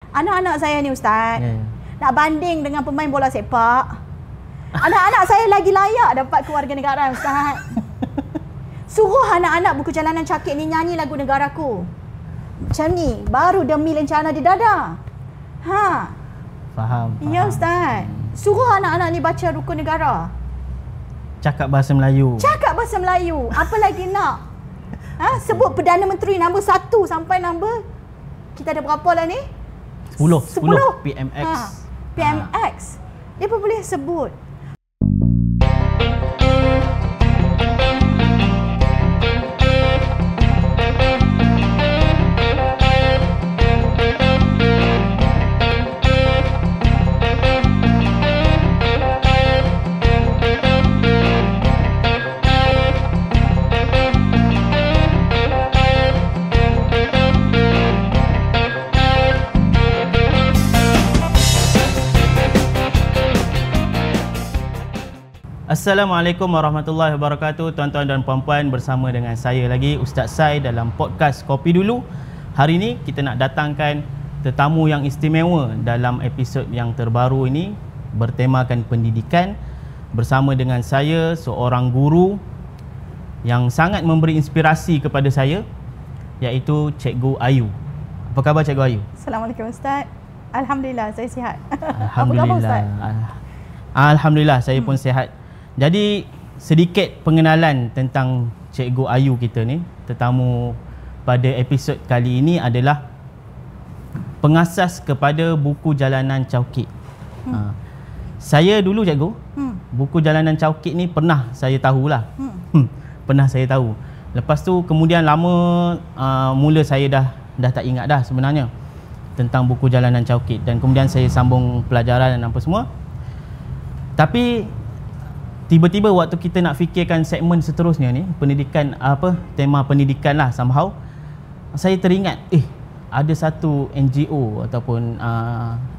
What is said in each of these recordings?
Anak-anak saya ni Ustaz, nak banding dengan pemain bola sepak, anak-anak saya lagi layak dapat kewarganegaraan Ustaz. Suruh anak-anak buku jalanan cakit ni nyanyi lagu negaraku. Macam ni, baru demi lencana di dada. Faham. Ya Ustaz. Suruh anak-anak ni baca rukun negara. Cakap bahasa Melayu. Cakap bahasa Melayu. Apa lagi nak? Sebut Perdana Menteri nombor 1 sampai nombor, kita ada berapa lah ni? 10 PMX. PMX. Dia pun boleh sebut. Assalamualaikum warahmatullahi wabarakatuh. Tuan-tuan dan puan-puan, bersama dengan saya lagi Ustaz Sai dalam podcast Kopi Dulu. Hari ini kita nak datangkan tetamu yang istimewa dalam episod yang terbaru ini, bertemakan pendidikan. Bersama dengan saya seorang guru yang sangat memberi inspirasi kepada saya, iaitu Cikgu Ayu. Apa khabar Cikgu Ayu? Assalamualaikum Ustaz. Alhamdulillah saya sihat. Alhamdulillah. Apa khabar Ustaz? Alhamdulillah saya pun sihat. Jadi sedikit pengenalan tentang Cikgu Ayu kita ni. Tetamu pada episod kali ini adalah pengasas kepada buku Jalanan Caukit. Saya dulu Cikgu, buku Jalanan Caukit ni pernah saya tahulah. Pernah saya tahu. Lepas tu kemudian lama mula saya dah tak ingat dah sebenarnya tentang buku Jalanan Caukit, dan kemudian saya sambung pelajaran dan apa semua. Tapi tiba-tiba waktu kita nak fikirkan segmen seterusnya ni, pendidikan, tema pendidikan lah somehow, saya teringat ada satu NGO ataupun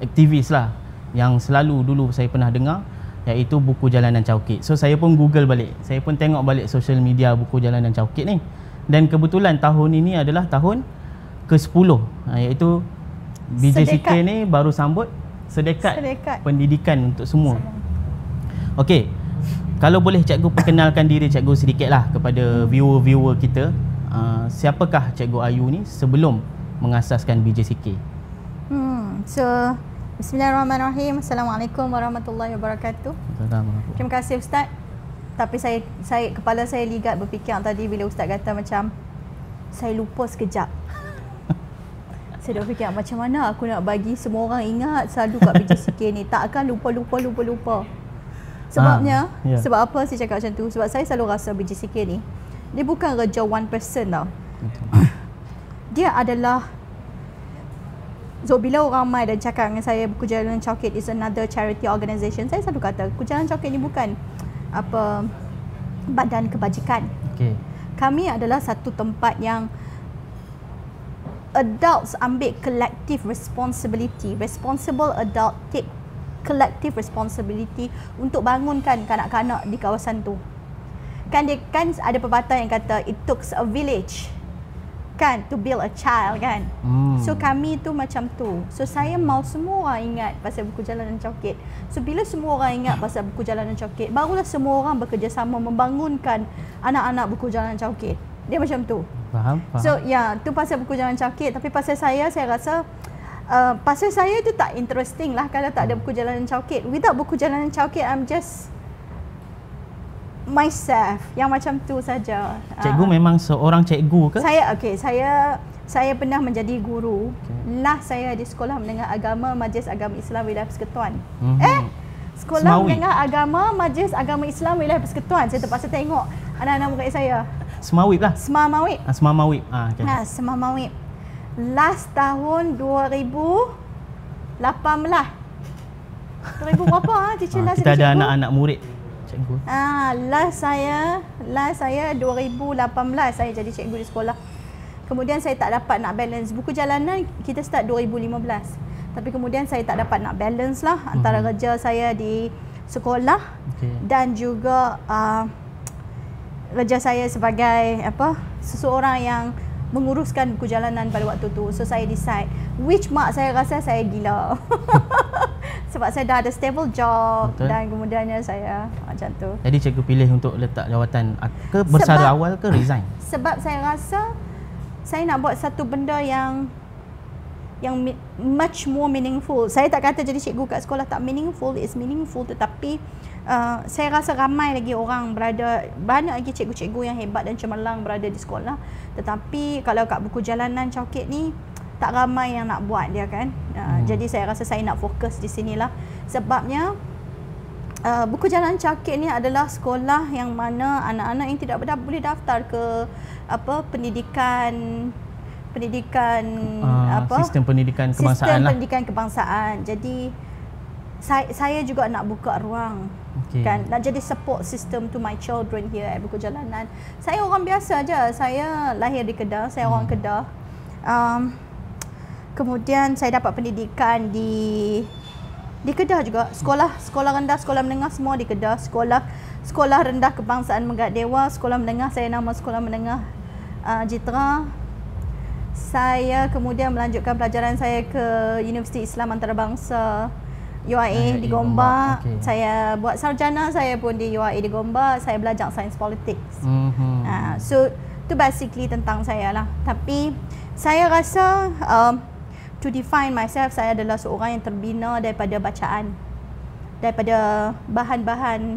aktivis lah yang selalu dulu saya pernah dengar, iaitu buku Jalanan Caukit. So saya pun google balik, saya pun tengok balik social media buku Jalanan Caukit ni, dan kebetulan tahun ini adalah tahun ke-10, iaitu BJCK ni baru sambut sedekat pendidikan untuk semua. Okey, kalau boleh Cikgu perkenalkan diri Cikgu sedikit lah kepada viewer-viewer kita. Siapakah Cikgu Ayu ni sebelum mengasaskan BJCK? So, bismillahirrahmanirrahim. Assalamualaikum warahmatullahi wabarakatuh. Terima kasih Ustaz. Tapi saya kepala saya ligat berfikir tadi bila Ustaz kata macam saya lupa sekejap. Saya dah fikir macam mana aku nak bagi semua orang ingat selalu kat BJCK ni. Takkan lupa. Sebabnya, sebab apa saya cakap macam tu? Sebab saya selalu rasa BJCK ni, dia bukan kerja one person tau. Dia adalah, so bila orang ramai dan cakap dengan saya buku Jalanan Caukit is another charity organisation, saya selalu kata buku Jalanan Caukit ni bukan badan kebajikan. Kami adalah satu tempat yang adults ambil collective responsibility. Responsible adult take collective responsibility untuk bangunkan kanak-kanak di kawasan tu. Kan ada pepatah yang kata it took a village kan to build a child kan. So kami tu macam tu. So saya mau semua orang ingat pasal buku Jalanan Caukit. So bila semua orang ingat pasal buku Jalanan Caukit, barulah semua orang bekerjasama membangunkan anak-anak buku Jalanan Caukit. Dia macam tu. Faham. So tu pasal buku Jalanan Caukit. Tapi pasal saya rasa pasal saya tu tak interesting lah kalau tak ada buku Jalanan Caukit. Without buku Jalanan Caukit, I'm just myself yang macam tu saja. Cikgu memang seorang cikgu ke? Saya pernah menjadi guru. Last saya di Sekolah Menengah Agama Majlis Agama Islam Wilayah Persekutuan. Sekolah Menengah Agama Majlis Agama Islam Wilayah Persekutuan. Saya terpaksa tengok anak-anak murid saya. Semawip lah. Semawip. Semawip. Semawip. Last tahun 2018. 2000 berapa teacher last kita ada anak-anak murid cikgu. Last saya 2018 saya jadi cikgu di sekolah. Kemudian saya tak dapat nak balance. Buku Jalanan kita start 2015. Tapi kemudian saya tak dapat nak balance lah antara kerja saya di sekolah dan juga kerja saya sebagai seseorang yang menguruskan buku jalanan pada waktu tu. So saya decide which mak saya rasa saya gila. Sebab saya dah ada stable job. Betul. Dan kemudiannya saya macam tu. Jadi cikgu pilih untuk letak jawatan ke bersara awal ke resign? Sebab saya rasa saya nak buat satu benda yang much more meaningful. Saya tak kata jadi cikgu kat sekolah tak meaningful, it's meaningful, tetapi saya rasa ramai lagi orang berada, banyak lagi cikgu-cikgu yang hebat dan cemerlang berada di sekolah. Tetapi kalau kat buku jalanan Chowkit ni tak ramai yang nak buat dia kan. Jadi saya rasa saya nak fokus di sinilah. Sebabnya buku jalan Chowkit ni adalah sekolah yang mana anak-anak yang tidak boleh daftar ke pendidikan sistem pendidikan kebangsaan sistem pendidikan kebangsaan. Jadi saya juga nak buka ruang kan, nak jadi support system to my children here at buku jalanan. Saya orang biasa aja. Saya lahir di Kedah, saya orang Kedah. Kemudian saya dapat pendidikan di Kedah juga. Sekolah rendah, sekolah menengah semua di Kedah. Sekolah rendah kebangsaan Megat Dewa, sekolah menengah saya nama sekolah menengah Jitra. Saya kemudian melanjutkan pelajaran saya ke Universiti Islam Antarabangsa UIA di Gombak. Saya buat sarjana saya pun di UIA di Gombak. Saya belajar sains politics. So itu basically tentang saya lah. Tapi saya rasa to define myself, saya adalah seorang yang terbina daripada bacaan, daripada bahan-bahan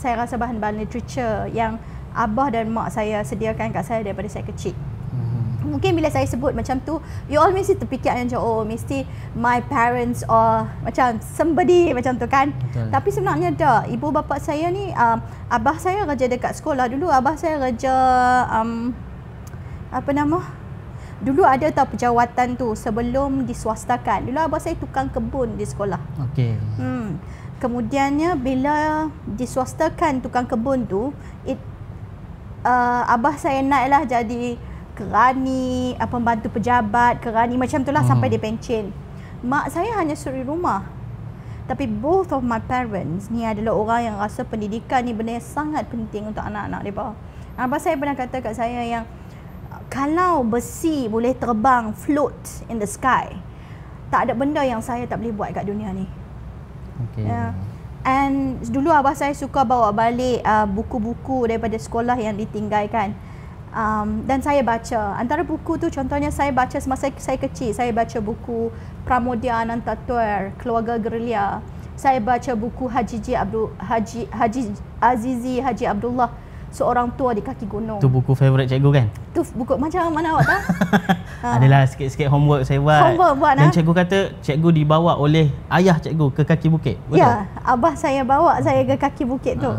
saya rasa bahan-bahan literature yang abah dan mak saya sediakan kat saya daripada saya kecil. Mungkin bila saya sebut macam tu, you all mesti terfikir macam mesti my parents or macam somebody macam tu kan. Betul. Tapi sebenarnya tak. Ibu bapa saya ni, abah saya kerja dekat sekolah dulu. Abah saya kerja dulu ada tau pejawatan tu sebelum diswastakan. Dulu abah saya tukang kebun di sekolah. Kemudiannya bila diswastakan tukang kebun tu, abah saya naiklah jadi kerani, pembantu pejabat, kerani macam itulah sampai dia pencen. Mak saya hanya suri rumah. Tapi both of my parents ni adalah orang yang rasa pendidikan ni benda yang sangat penting untuk anak-anak mereka. Abah saya pernah kata kat saya yang kalau besi boleh terbang, float in the sky, tak ada benda yang saya tak boleh buat kat dunia ni. And dulu abah saya suka bawa balik buku-buku daripada sekolah yang ditinggalkan. Dan saya baca. Antara buku tu contohnya saya baca semasa saya kecil. Saya baca buku Pramodia Anantatur, Keluarga Gerilya. Saya baca buku Haji Azizi Haji Abdullah, Seorang Tua di Kaki Gunung. Tu buku favourite cikgu kan? Tu buku macam mana awak tahu? Adalah sikit-sikit homework saya buat. Dan cikgu kata cikgu dibawa oleh ayah cikgu ke kaki bukit. Betul? Ya, abah saya bawa saya ke kaki bukit tu.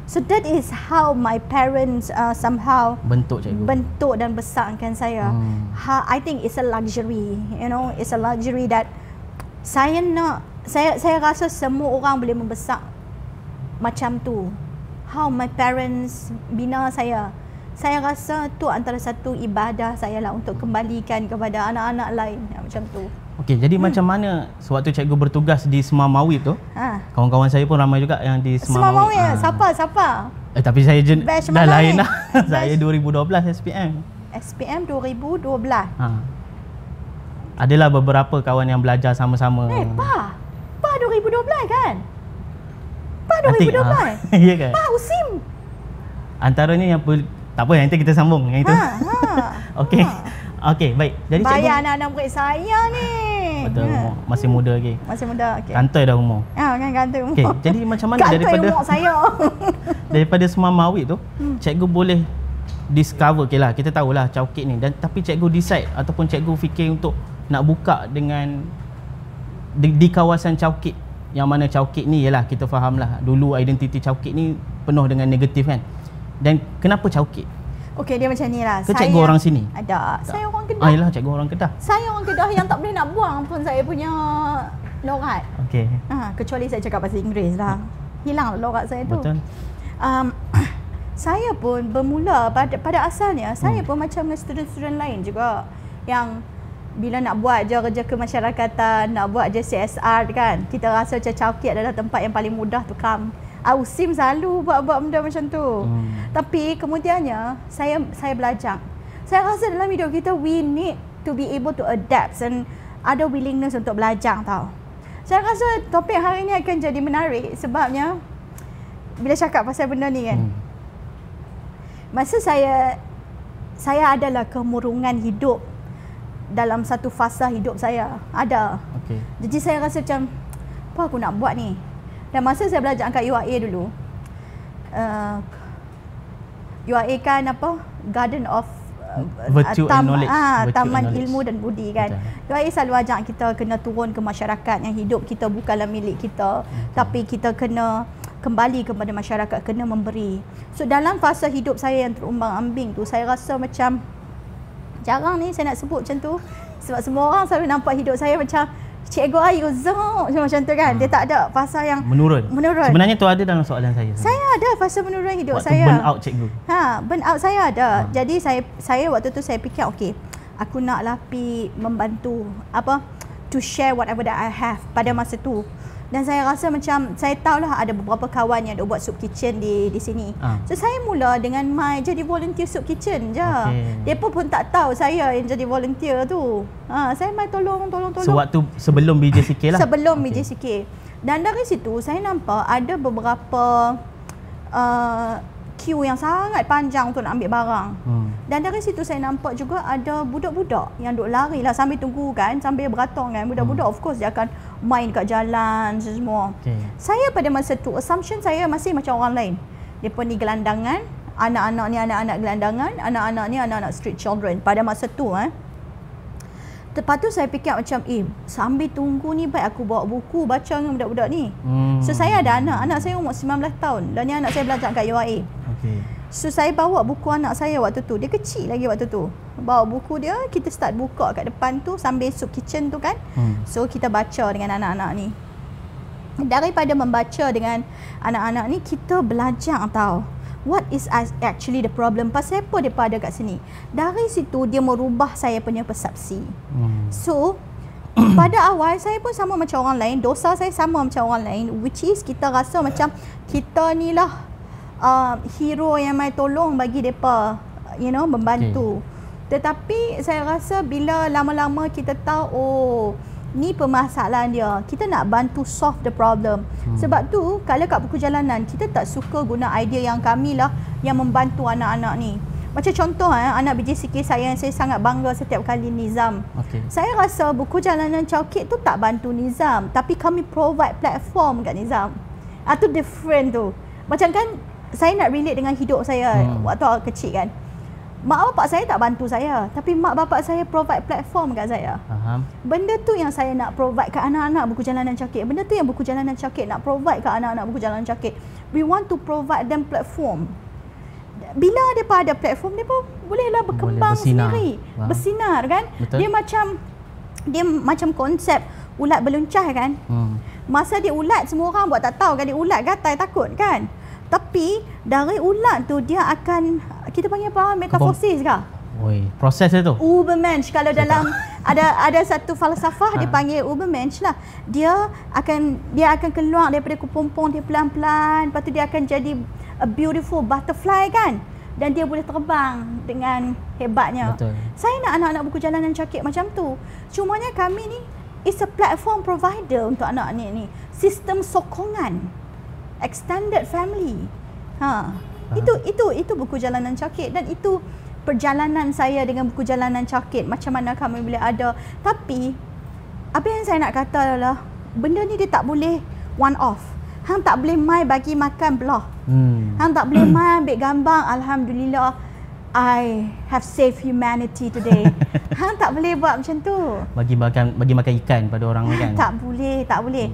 So that is how my parents somehow bentuk dan besarkan saya. I think it's a luxury, you know, it's a luxury that saya rasa semua orang boleh membesar macam tu. How my parents bina saya. Saya rasa tu antara satu ibadah saya lah untuk kembalikan kepada anak-anak lain macam tu. Okey, jadi macam mana sewaktu cikgu bertugas di Semar Mawib tu? Kawan-kawan saya pun ramai juga yang di Semar Mawib. Siapa? Tapi saya dah lain lah. Saya 2012 SPM. SPM 2012. Adalah beberapa kawan yang belajar sama-sama. Pa 2012 kan? Pa 2012. Ya kan? Pa Usim. Antaranya yang tak apa, nanti kita sambung yang itu. Okey. Okey, baik. Jadi bayar anak-anak murid saya ni. Betul, masih muda lagi. Masih muda, okey. Kantai dah umur. Kan kantai umur. Okey, jadi macam mana daripada umur saya. daripada Semar Mawib tu, cikgu boleh discover, okeylah, kita tahulah Chowkit ni, dan tapi cikgu decide ataupun cikgu fikir untuk nak buka dengan di kawasan Chowkit, yang mana Chowkit ni ialah kita fahamlah dulu identiti Chowkit ni penuh dengan negatif kan. Dan kenapa Chowkit? Okey, dia macam ni lah. Ke cikgu orang sini? Ada. Saya orang Kedah. Yalah, cikgu orang Kedah. Saya orang Kedah yang tak boleh nak buang pun saya punya logat. Okey. Kecuali saya cakap bahasa Inggeris lah. Hilang logat saya tu. Betul. Saya pun bermula pada asalnya saya pun macam dengan student-student lain juga yang bila nak buat je kerja kemasyarakatan, nak buat je CSR kan, kita rasa macam Chowkit adalah tempat yang paling mudah to come. Usim selalu buat benda macam tu. Tapi kemudiannya saya belajar. Saya rasa dalam hidup kita we need to be able to adapt and ada willingness untuk belajar tau. Saya rasa topik hari ni akan jadi menarik sebabnya bila cakap pasal benda ni kan, masa saya adalah kemurungan hidup dalam satu fasa hidup saya. Ada. Okay. Jadi saya rasa macam, apa aku nak buat ni? Dan masa saya belajar kat UIA dulu, UIA kan apa? Garden of Virtue and knowledge. Taman ilmu dan budi kan. UIA selalu ajak kita kena turun ke masyarakat, yang hidup kita bukanlah milik kita, tapi kita kena kembali kepada masyarakat, kena memberi. So dalam fasa hidup saya yang terumbang-ambing tu, saya rasa macam jarang ni saya nak sebut macam tu, sebab semua orang selalu nampak hidup saya macam Cikgu Ayu macam tu kan. Dia tak ada fasa yang menurun. Sebenarnya tu ada dalam soalan saya. Saya ada fasa menurun hidup waktu saya. Burn out cikgu. Burn out saya ada. Jadi saya waktu tu saya fikir okey, aku naklah pi membantu to share whatever that I have pada masa tu. Dan saya rasa macam, saya tahulah ada beberapa kawan yang ada buat soup kitchen di sini. So saya mula dengan jadi volunteer soup kitchen je. Mereka pun tak tahu saya yang jadi volunteer tu. Saya tolong. So waktu sebelum BJCK lah? Sebelum BJCK. Dan dari situ saya nampak ada beberapa queue yang sangat panjang untuk nak ambil barang. Dan dari situ saya nampak juga ada budak-budak yang duk lari lah sambil tunggu kan, sambil beratong kan. Budak-budak of course dia akan main kat jalan semua. Saya pada masa tu assumption saya masih macam orang lain. Depa ni gelandangan, anak-anak ni anak-anak gelandangan, anak-anak ni anak-anak street children pada masa tu Lepas tu saya fikir macam, sambil tunggu ni baik aku bawa buku baca dengan budak-budak ni. So saya ada anak saya umur 19 tahun dan ni anak saya belajar kat UIA. So saya bawa buku anak saya waktu tu, dia kecil lagi waktu tu. Bawa buku dia, kita start buka kat depan tu sambil soup kitchen tu kan. So kita baca dengan anak-anak ni. Daripada membaca dengan anak-anak ni, kita belajar tau, what is actually the problem, pasal apa mereka ada kat sini. Dari situ dia merubah saya punya persepsi. So pada awal saya pun sama macam orang lain, dosa saya sama macam orang lain, which is kita rasa macam kita ni lah hero yang mai tolong bagi mereka, membantu. Tetapi saya rasa bila lama-lama kita tahu, ni permasalahan dia, kita nak bantu solve the problem. Sebab tu kalau kat buku jalanan, kita tak suka guna idea yang kami lah yang membantu anak-anak ni. Macam contoh anak BJCK saya yang saya sangat bangga setiap kali Nizam. Saya rasa buku jalanan Chowkit tu tak bantu Nizam, tapi kami provide platform kat Nizam. Itu different tu. Macam kan saya nak relate dengan hidup saya waktu kecil kan. Mak bapak saya tak bantu saya, tapi mak bapak saya provide platform kat saya. Benda tu yang saya nak provide kat anak-anak buku jalanan Chowkit. Benda tu yang buku jalanan Chowkit nak provide kat anak-anak buku jalanan Chowkit. We want to provide them platform. Bila mereka ada platform, mereka bolehlah berkembang sendiri. Bersinar kan. Betul. Dia macam konsep ulat beluncah kan. Masa dia ulat, semua orang buat tak tahu kan dia ulat, gatal, takut kan. Tapi dari ulat tu dia akan, kita panggil apa, metamorfosis ke? Proses dia tu. Ubermensch. Kalau dalam ada satu falsafah dia panggil Ubermensch lah. Dia akan keluar daripada kepompong dia pelan-pelan, lepas tu dia akan jadi a beautiful butterfly kan. Dan dia boleh terbang dengan hebatnya. Betul. Saya nak anak-anak buku jalanan Chowkit macam tu. Cumanya kami ni is a platform provider untuk anak ni. Sistem sokongan. Extended family. Itu buku jalanan Chowkit, dan itu perjalanan saya dengan buku jalanan Chowkit, macam mana kami boleh ada. Tapi apa yang saya nak kata adalah benda ni dia tak boleh one off. Hang tak boleh mai bagi makan belah. Hang tak boleh mai ambil gambar alhamdulillah I have saved humanity today. Hang tak boleh buat macam tu. Bagi makan ikan pada orang kan. Tak boleh.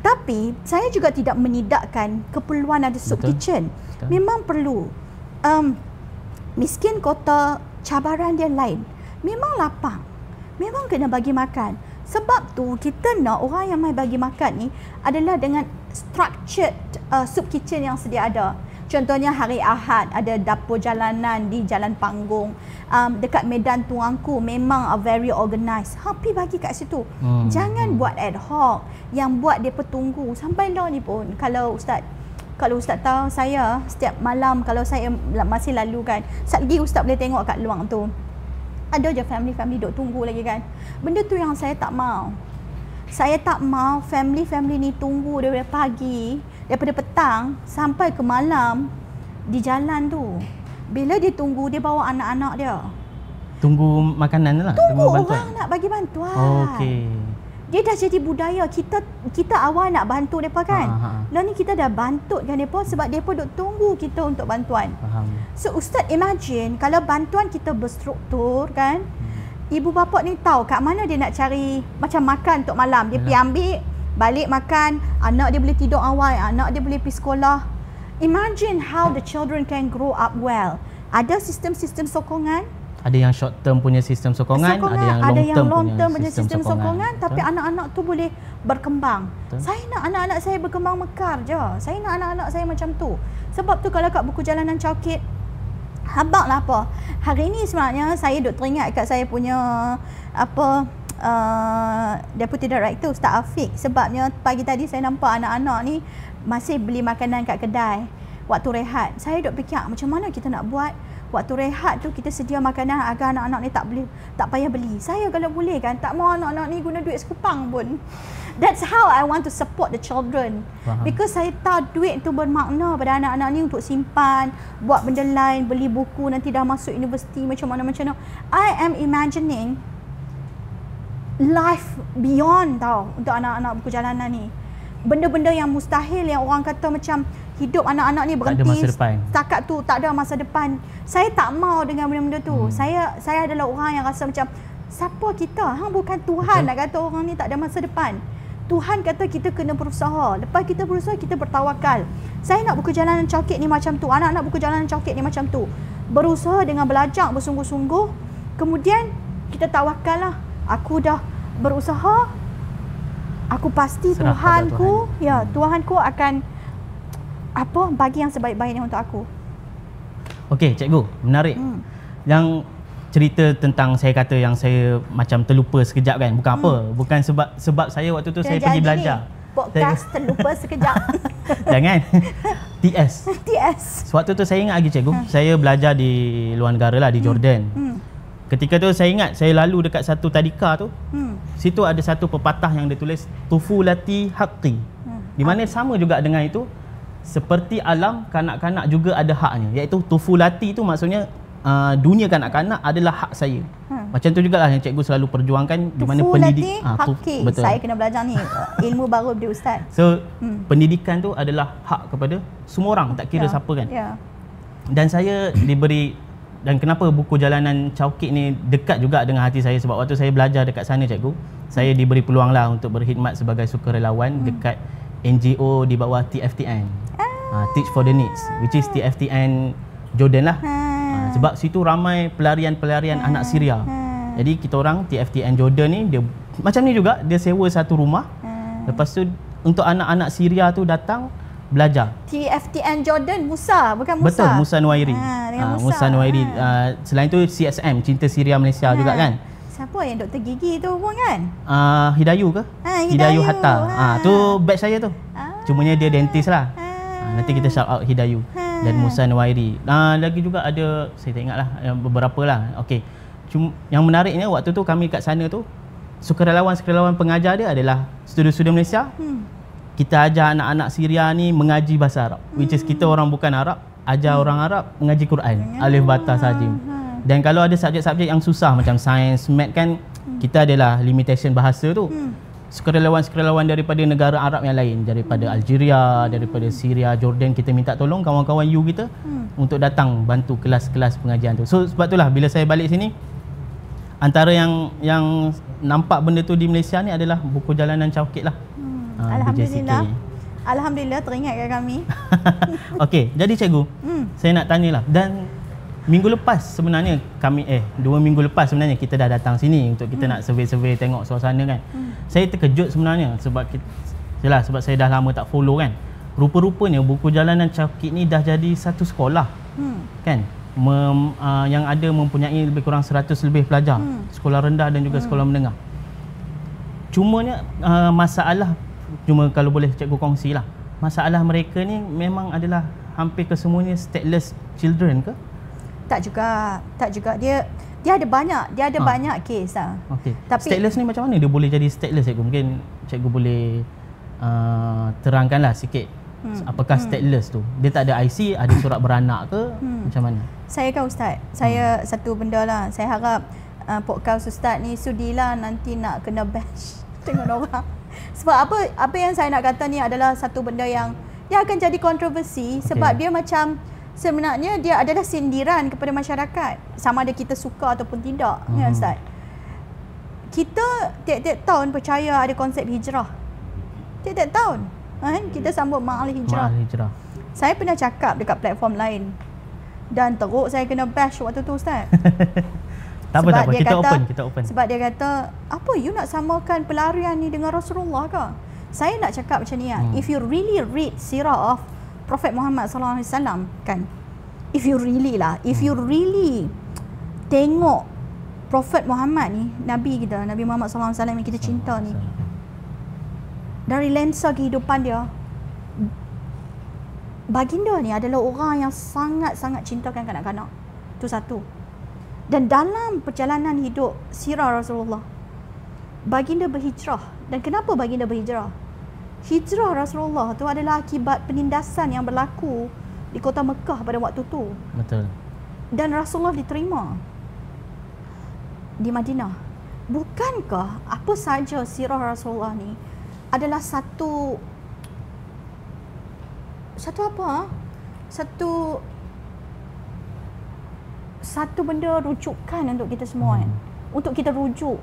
Tapi saya juga tidak menidakkan keperluan ada soup kitchen. Memang perlu. Miskin kota, cabaran dia lain. Memang lapang. Memang kena bagi makan. Sebab tu kita nak orang yang mai bagi makan ni adalah dengan structured soup kitchen yang sedia ada. Contohnya hari Ahad ada dapur jalanan di Jalan Panggung. Dekat Medan Tuanku memang very organised. Pergi bagi kat situ. Jangan buat ad hoc yang buat dia petunggu. Sampai lah ni pun kalau Ustaz tahu, saya setiap malam kalau saya masih lalu kan, sekali lagi Ustaz boleh tengok kat luang tu. ada je family duk tunggu lagi kan. Benda tu yang saya tak mau. Saya tak mau family ni tunggu daripada pagi, daripada petang sampai ke malam di jalan tu. Bila dia tunggu, dia bawa anak-anak dia. Tunggu makanan lah. Tunggu orang nak bagi bantuan. Okey. Dia dah jadi budaya. Kita awal nak bantu mereka kan. Lah ni kita dah bantutkan mereka sebab mereka duk tunggu kita untuk bantuan. Faham. So Ustaz imagine kalau bantuan kita berstruktur kan. Ibu bapa ni tahu kat mana dia nak cari macam makan untuk malam. Dia pergi ambil, balik makan, anak dia boleh tidur awal, anak dia boleh pergi sekolah. Imagine how the children can grow up well. Ada sistem-sistem sokongan. Ada yang short term punya sistem sokongan, ada yang long term punya sistem sokongan, tapi anak-anak tu boleh berkembang. Betul. Saya nak anak-anak saya berkembang mekar je. Saya nak anak-anak saya macam tu. Sebab tu kalau kat buku Jalanan Cawkit, habaq lah apa. Hari ni sebenarnya saya duk teringat kat saya punya Deputy Director Ustaz Afiq. Sebabnya pagi tadi saya nampak anak-anak ni masih beli makanan kat kedai waktu rehat. Saya duk fikir macam mana kita nak buat waktu rehat tu kita sedia makanan agar anak-anak ni tak payah beli. Saya kalau boleh kan tak mau anak-anak ni guna duit sekupang pun. That's how I want to support the children. Faham. Because saya tahu duit tu bermakna pada anak-anak ni untuk simpan, buat benda lain, beli buku nanti dah masuk universiti macam mana. I am imagining life beyond tau untuk anak-anak buku jalanan ni. Benda-benda yang mustahil yang orang kata macam hidup anak-anak ni berhenti setakat tu, tak ada masa depan. Saya tak mau dengan benda-benda tu. Saya adalah orang yang rasa macam siapa kita? Hang bukan Tuhan nak kata orang ni tak ada masa depan. Tuhan kata kita kena berusaha. Lepas kita berusaha, kita bertawakal. Saya nak buku Jalanan Cawkit ni macam tu. Anak-anak buku Jalanan Cawkit ni macam tu. Berusaha dengan belajar bersungguh-sungguh. Kemudian kita tawakal lah. Aku dah berusaha. Aku pasti Tuhanku akan bagi yang sebaik-baiknya untuk aku. Okey, cikgu, menarik. Yang cerita tentang saya kata yang saya macam terlupa sekejap kan. Bukan apa, bukan sebab saya waktu tu saya pergi belajar. Podcast terlupa sekejap. Jangan. TS. Waktu tu saya ingat lagi cikgu, saya belajar di luar negara lah, di Jordan. Ketika tu saya ingat saya lalu dekat satu tadika tu. Situ ada satu pepatah yang dia tulis tufulati haqqi. Di mana sama juga dengan itu, seperti alam, kanak-kanak juga ada haknya, iaitu tufulati tu maksudnya dunia kanak-kanak adalah hak saya. Macam tu jugalah yang cikgu selalu perjuangkan di mana pendidikan betul. Saya kena belajar ni ilmu baru dari ustaz. So pendidikan tu adalah hak kepada semua orang, tak kira siapa kan. Dan saya diberi, dan kenapa buku Jalanan Cawkit ni dekat juga dengan hati saya, sebab waktu saya belajar dekat sana cikgu, saya diberi peluang lah untuk berkhidmat sebagai sukarelawan dekat NGO di bawah TFTN, Teach for the Needs, which is TFTN Jordan lah. Sebab situ ramai pelarian-pelarian anak Syria. Jadi kita orang TFTN Jordan ni, dia macam ni juga, dia sewa satu rumah. Lepas tu untuk anak-anak Syria tu datang belajar. TFTN Jordan Musa, bukan Musa? Betul, Musa Nuwairi. Musa Nuwairi. Selain tu CSM, Cinta Syria Malaysia juga kan. Siapa yang doktor gigi tu pun kan? Hidayu ke? Hidayu Hatta. Tu batch saya tu. Cumanya dia dentist lah. Nanti kita shout out Hidayu dan Musa Nuwairi. Lagi juga ada, saya tak ingat lah, beberapa lah. Okey. Yang menariknya waktu tu kami kat sana tu, sukarelawan pengajar dia adalah student-student Malaysia. Kita ajar anak-anak Syria ni mengaji bahasa Arab, which is kita orang bukan Arab, ajar orang Arab mengaji Quran, alif bata sajim. Dan kalau ada subjek-subjek yang susah macam sains, math kan, kita adalah limitation bahasa tu. Sukarelawan-sukarelawan daripada negara Arab yang lain, daripada Algeria, daripada Syria, Jordan, kita minta tolong kawan-kawan you kita untuk datang bantu kelas-kelas pengajian tu. So sebab itulah bila saya balik sini, antara yang nampak benda tu di Malaysia ni adalah buku Jalanan Cawkit lah. Alhamdulillah teringat kat kami. Okey, jadi cikgu, saya nak tanyalah, dan minggu lepas sebenarnya kami 2 minggu lepas sebenarnya kita dah datang sini untuk kita nak survey-survey tengok suasana kan. Saya terkejut sebenarnya sebab sebab saya dah lama tak follow kan. Rupa-rupanya buku Jalanan Cawkit ni dah jadi satu sekolah. Kan? Yang ada mempunyai lebih kurang 100 lebih pelajar, sekolah rendah dan juga sekolah menengah. Cumanya masalah, cuma kalau boleh cikgu kongsi lah, masalah mereka ni memang adalah hampir kesemuanya stateless children ke? Tak juga. Dia Dia ada banyak kes lah. Okey. Tapi Stateless ni macam mana dia boleh jadi stateless, cikgu? Mungkin cikgu boleh terangkanlah sikit. Apakah stateless tu? Dia tak ada IC, ada surat beranak ke? Macam mana? Saya kan Ustaz, saya satu benda lah. Saya harap podcast Ustaz ni sudilah nanti nak kena bash dengan orang. Sebab apa yang saya nak kata ni adalah satu benda yang dia akan jadi kontroversi sebab dia macam sebenarnya dia adalah sindiran kepada masyarakat. Sama ada kita suka ataupun tidak, ya Ustaz. Kita tiap-tiap tahun percaya ada konsep hijrah. Tiap-tiap tahun kita sambut Ma'al Hijrah. Saya pernah cakap dekat platform lain dan teruk saya kena bash waktu tu Ustaz. Tak apa, kita open. Sebab dia kata, apa you nak samakan pelarian ni dengan Rasulullah ke? Saya nak cakap macam ni lah. If you really read sirah of Prophet Muhammad SAW kan, if you really tengok Prophet Muhammad ni, Nabi kita, Nabi Muhammad SAW yang kita cinta ni, dari lensa kehidupan dia, baginda ni adalah orang yang sangat-sangat cintakan kanak-kanak. Itu satu. Dan dalam perjalanan hidup sirah Rasulullah, baginda berhijrah. Dan kenapa baginda berhijrah? Hijrah Rasulullah tu adalah akibat penindasan yang berlaku di kota Mekah pada waktu tu. Betul. Dan Rasulullah diterima di Madinah. Bukankah apa saja sirah Rasulullah ni adalah satu benda rujukan untuk kita semua kan? Untuk kita rujuk.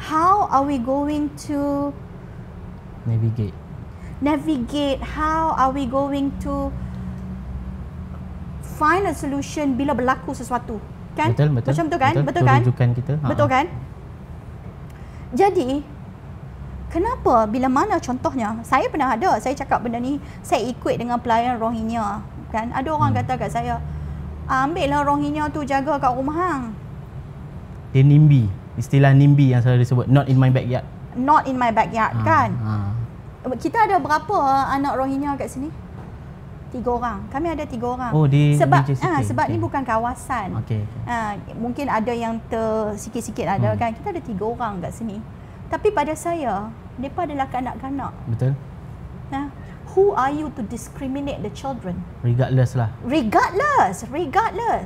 How are we going to navigate? How are we going to find a solution bila berlaku sesuatu? Kan? Betul. Macam tu kan? Betul kan? Rujukan kita. Betul kan? Jadi, kenapa bila mana contohnya, saya pernah ada, saya cakap benda ni, saya ikut dengan pelayan Rohingya. Kan? Ada orang kata kat saya, ambillah Rohingya tu jaga kat rumah hang. Dia NIMBY. Istilah NIMBY yang selalu disebut, not in my backyard. Not in my backyard kan? Kita ada berapa anak Rohingya kat sini? 3 orang. Kami ada 3 orang. Oh, sebab ni bukan kawasan. Mungkin ada yang sikit-sikit ada kan. Kita ada 3 orang kat sini. Tapi pada saya, mereka adalah kanak-kanak. Betul. Who are you to discriminate the children? Regardless lah. Regardless.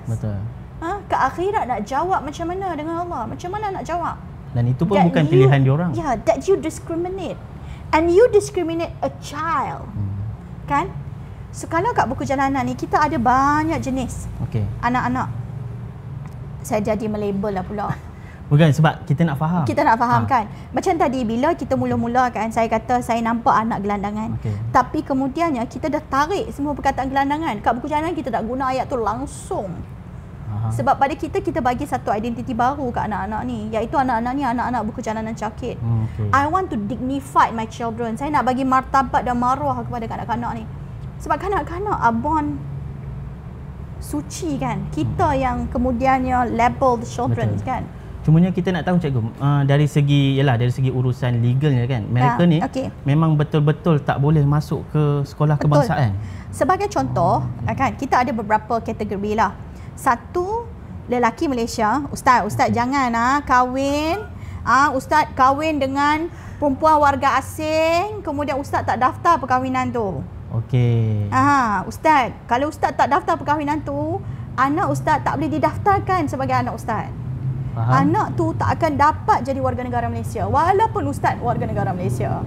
Betul. Ke akhirat nak jawab macam mana dengan Allah? Macam mana nak jawab? Dan itu pun bukan pilihan diorang. Yeah, that you discriminate. And you discriminate a child. Kan? So kalau kat buku jalanan ni kita ada banyak jenis anak-anak. Saya jadi melabel lah pula. Bukan, sebab kita nak faham. Kita nak faham kan. Macam tadi bila kita mula-mula kan, saya kata saya nampak anak gelandangan. Tapi kemudiannya kita dah tarik semua perkataan gelandangan. Kat buku jalanan kita tak guna ayat tu langsung. Sebab pada kita bagi satu identiti baru kat anak-anak ni, iaitu anak-anak ni anak-anak buku jalanan Cakit. I want to dignify my children. Saya nak bagi martabat dan maruah kepada kanak-kanak ni. Sebab kanak-kanak are born suci kan. Kita yang kemudiannya label the children. Betul. Kan. Cumanya kita nak tahu cikgu, dari segi urusan legalnya kan, mereka ni memang betul-betul tak boleh masuk ke sekolah kebangsaan. Sebagai contoh, kan kita ada beberapa kategori lah. Satu, lelaki Malaysia, ustaz jangan kahwin, ustaz kahwin dengan perempuan warga asing, kemudian ustaz tak daftar perkahwinan tu. Ustaz, kalau ustaz tak daftar perkahwinan tu, anak ustaz tak boleh didaftarkan sebagai anak ustaz. Faham? Anak tu tak akan dapat jadi warga negara Malaysia walaupun ustaz warga negara Malaysia.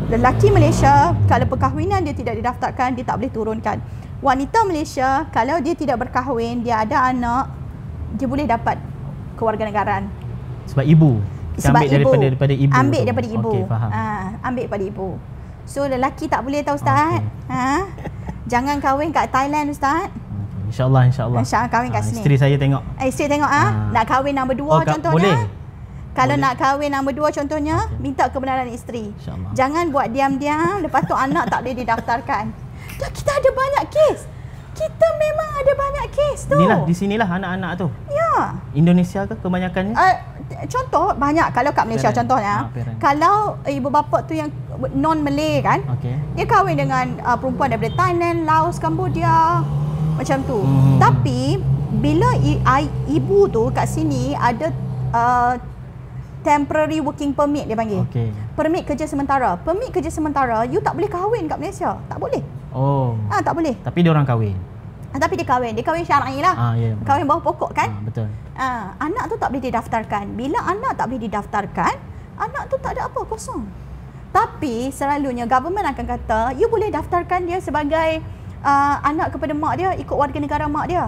Lelaki Malaysia, kalau perkahwinan dia tidak didaftarkan, dia tak boleh turunkan. Wanita Malaysia, kalau dia tidak berkahwin, dia ada anak, dia boleh dapat kewarganegaraan. Sebab ibu. Daripada ibu. Ambil daripada ibu. Faham. Ambil daripada ibu. So lelaki tak boleh tahu ustaz. Jangan kahwin kat Thailand ustaz. InsyaAllah. InsyaAllah kahwin kat sini. Isteri saya tengok. Isteri tengok nak kahwin nombor 2 contohnya. Boleh. Kalau nak kahwin nombor 2 contohnya, minta kebenaran isteri. Jangan buat diam-diam, lepas tu anak tak boleh didaftarkan. Dah kita ada banyak kes. Kita memang ada banyak kes tu. Di sinilah anak-anak tu. Ya. Indonesia ke kebanyakannya? Contoh banyak. Kalau kat Malaysia contohnya, kalau ibu bapa tu yang non-Malay kan, dia kahwin dengan perempuan daripada Thailand, Laos, Cambodia, macam tu. Tapi bila ibu tu kat sini ada temporary working permit dia panggil. Okey. Permit kerja sementara. Permit kerja sementara, you tak boleh kahwin kat Malaysia. Tak boleh. Oh. Tak boleh. Tapi dia orang kahwin. Tapi dia kahwin syar'i lah. Ya. Kahwin bawah pokok kan? Betul. Anak tu tak boleh didaftarkan. Bila anak tak boleh didaftarkan, anak tu tak ada apa, kosong. Tapi selalunya government akan kata, you boleh daftarkan dia sebagai anak kepada mak dia, ikut warga negara mak dia.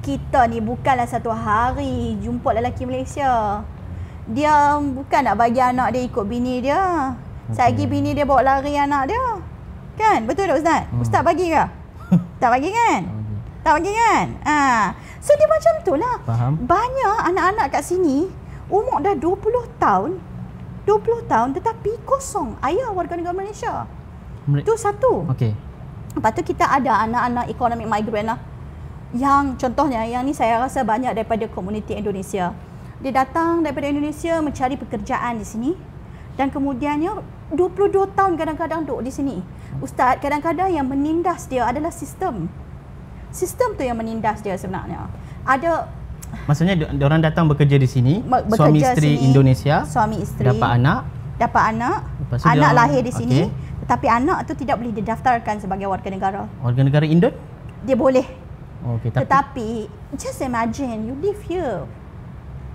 Kita ni bukanlah satu hari jumpa lelaki Malaysia. Dia bukan nak bagi anak dia ikut bini dia. Selagi bini dia bawa lari anak dia. Kan? Betul tak Ustaz? Ustaz bagi ke? Tak bagi kan? Tak bagi kan? So dia macam tu lah. Faham. Banyak anak-anak kat sini umur dah 20 tahun tetapi kosong ayah warga negara Malaysia. Itu satu. Okey. Lepas tu kita ada anak-anak economic migrant lah. Yang contohnya, yang ni saya rasa banyak daripada komuniti Indonesia. Dia datang daripada Indonesia mencari pekerjaan di sini. Dan kemudiannya 22 tahun kadang-kadang duduk di sini. Ustaz, kadang-kadang yang menindas dia adalah sistem. Sistem tu yang menindas dia sebenarnya. Ada, maksudnya diorang datang bekerja di sini, suami isteri sini, Indonesia, suami isteri dapat anak, anak lahir di sini, tetapi anak tu tidak boleh didaftarkan sebagai warga negara. Warga negara Indon? Dia boleh. Okey, tetapi just imagine you live here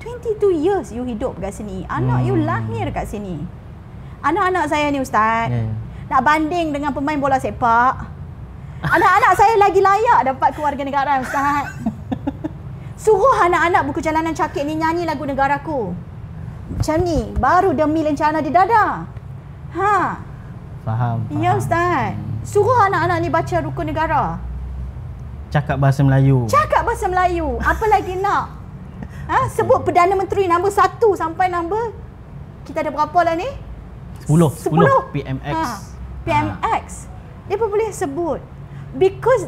22 years you hidup kat sini. Anak you lahir kat sini. Anak-anak saya ni Ustaz, nak banding dengan pemain bola sepak, anak-anak saya lagi layak dapat kewarganegaraan Ustaz. Suruh anak-anak buku jalanan cakik ni nyanyi lagu negaraku. Macam ni, baru demi lencana di dada. Faham. Ya Ustaz. Suruh anak-anak ni baca rukun negara. Cakap bahasa Melayu. Apa lagi nak? Sebut Perdana Menteri nombor 1 sampai nombor, kita ada berapa lah ni? 10. PMX. PMX. Dia pun boleh sebut. Because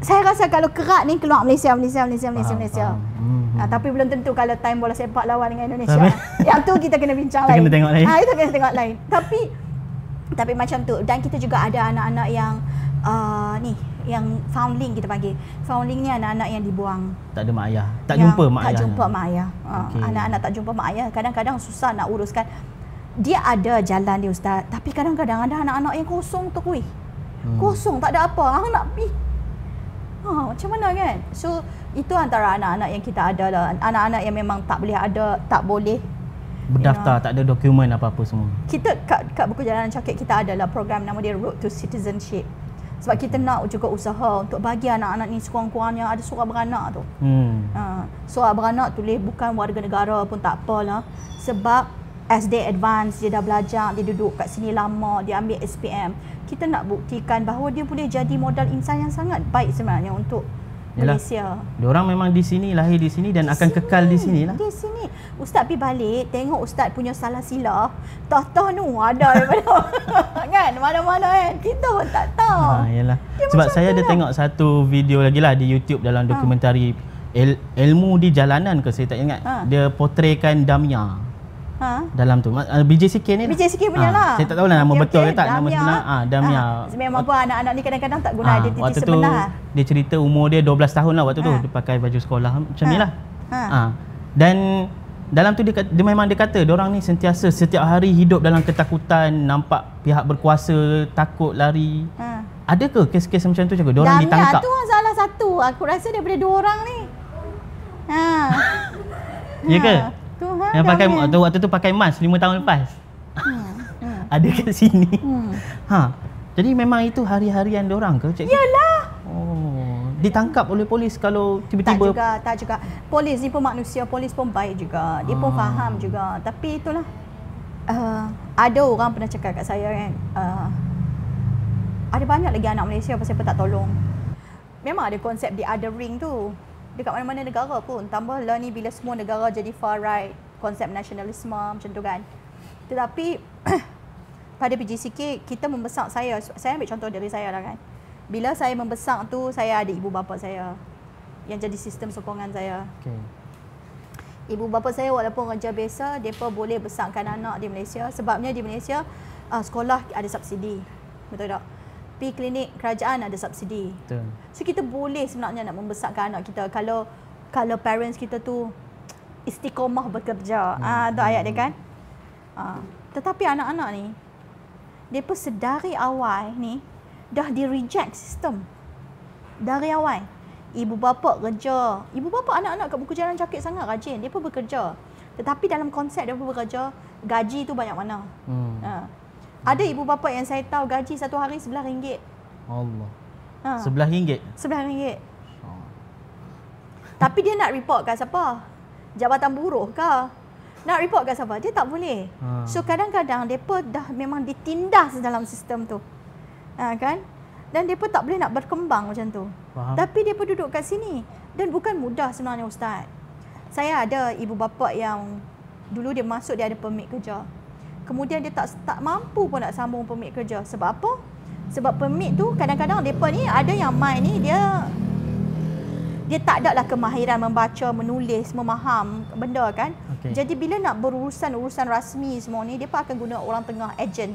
saya rasa kalau kerat ni keluar Malaysia. Tapi belum tentu kalau time bola sepak lawan dengan Indonesia. Yang tu kita kena bincang lain. Kena tengok lain. Itu kena tengok lain. Tapi macam tu. Dan kita juga ada anak-anak yang yang foundling kita panggil. Foundling ni anak-anak yang dibuang. Tak ada mak ayah. Tak jumpa mak ayah. Tak jumpa mak ayah. Anak-anak tak jumpa mak ayah. Kadang-kadang susah nak uruskan. Dia ada jalan dia Ustaz. Tapi kadang-kadang ada anak-anak yang kosong tu kuih. Kosong, tak ada apa. Hang nak pergi. Macam mana kan? So itu antara anak-anak yang kita ada lah. Anak-anak yang memang tak boleh berdaftar, tak ada dokumen apa-apa semua. Kita kat buku jalanan cakap kita adalah program nama dia Road to Citizenship. Sebab kita nak juga usaha untuk bagi anak-anak ni sekurang-kurangnya ada surat beranak tu. Surat beranak tulis bukan warga negara pun tak apalah. Sebab as they advance, dia dah belajar, dia duduk kat sini lama, dia ambil SPM. Kita nak buktikan bahawa dia boleh jadi modal insan yang sangat baik sebenarnya untuk Malaysia. Diorang memang di sini, lahir di sini dan akan kekal di sini lah. Di sini. Ustaz pergi balik, tengok Ustaz punya salah sila. Tah-tah tu ada daripada kan? Mana-mana kan? Kita pun tak tahu. Yalah. Sebab saya ada tengok satu video lagi lah di YouTube dalam dokumentari ilmu di jalanan ke saya tak ingat. Dia potretkan Damia. Dalam tu BJCK ni lah. BJCK punya lah. Saya tak tahu lah nama betul ke tak, nama sebenar. Damia. Memang apa anak-anak ni kadang-kadang tak guna identiti sebenar. Waktu tu dia cerita umur dia 12 tahun lah waktu tu. Dia pakai baju sekolah macam ni lah. Dan dalam tu dia memang dia kata diorang ni sentiasa setiap hari hidup dalam ketakutan, nampak pihak berkuasa, takut lari. Ada ke kes-kes macam tu juga? Diorang ditangkap. Tu salah satu. Aku rasa daripada 2 orang ni. Ya ke? Yang pakai waktu tu pakai mask 5 tahun lepas. Ada kat sini. Jadi memang itu hari-harian diorang ke cikgu? Yalah. Ditangkap oleh polis kalau tiba-tiba? Tak juga. Polis ni pun manusia, polis pun baik juga. Dia pun faham juga. Tapi itulah. Ada orang pernah cakap kat saya kan, ada banyak lagi anak Malaysia pasal apa tak tolong. Memang ada konsep the other ring tu. Dekat mana-mana negara pun. Tambahlah ni bila semua negara jadi far right, konsep nasionalisme macam tu kan. Tetapi pada PJCK kita membesar, saya ambil contoh dari saya lah kan. Bila saya membesar tu, saya ada ibu bapa saya yang jadi sistem sokongan saya. Ibu bapa saya walaupun kerja biasa, mereka boleh besarkan anak di Malaysia. Sebabnya di Malaysia sekolah ada subsidi. Betul tak? pergi klinik kerajaan ada subsidi. Betul. So kita boleh sebenarnya nak membesarkan anak kita kalau parents kita tu istiqomah bekerja. Tu ayat dia kan. Tetapi anak-anak ni depa sedari awal ni dah di reject sistem. Dari awal. Ibu bapa kerja. Ibu bapa anak-anak kat Buku Jalan Cakit sangat rajin. Depa bekerja. Tetapi dalam konsep depa bekerja, gaji tu banyak mana. Ada ibu bapa yang saya tahu gaji satu hari RM11. Allah. RM11? RM11. Tapi dia nak report kat siapa? Jabatan buruh ke? Nak report kat siapa? Dia tak boleh. So kadang-kadang depa dah memang ditindas dalam sistem tu. Kan? Dan depa tak boleh nak berkembang macam tu. Faham. Tapi depa duduk kat sini dan bukan mudah sebenarnya ustaz. Saya ada ibu bapa yang dulu dia masuk dia ada permit kerja. Kemudian dia tak mampu pun nak sambung permit kerja. Sebab apa? Sebab permit tu kadang-kadang depa ni ada yang main ni dia tak ada lah kemahiran membaca, menulis, memaham benda kan. Jadi bila nak berurusan-urusan rasmi semua ni, depa akan guna orang tengah, agent.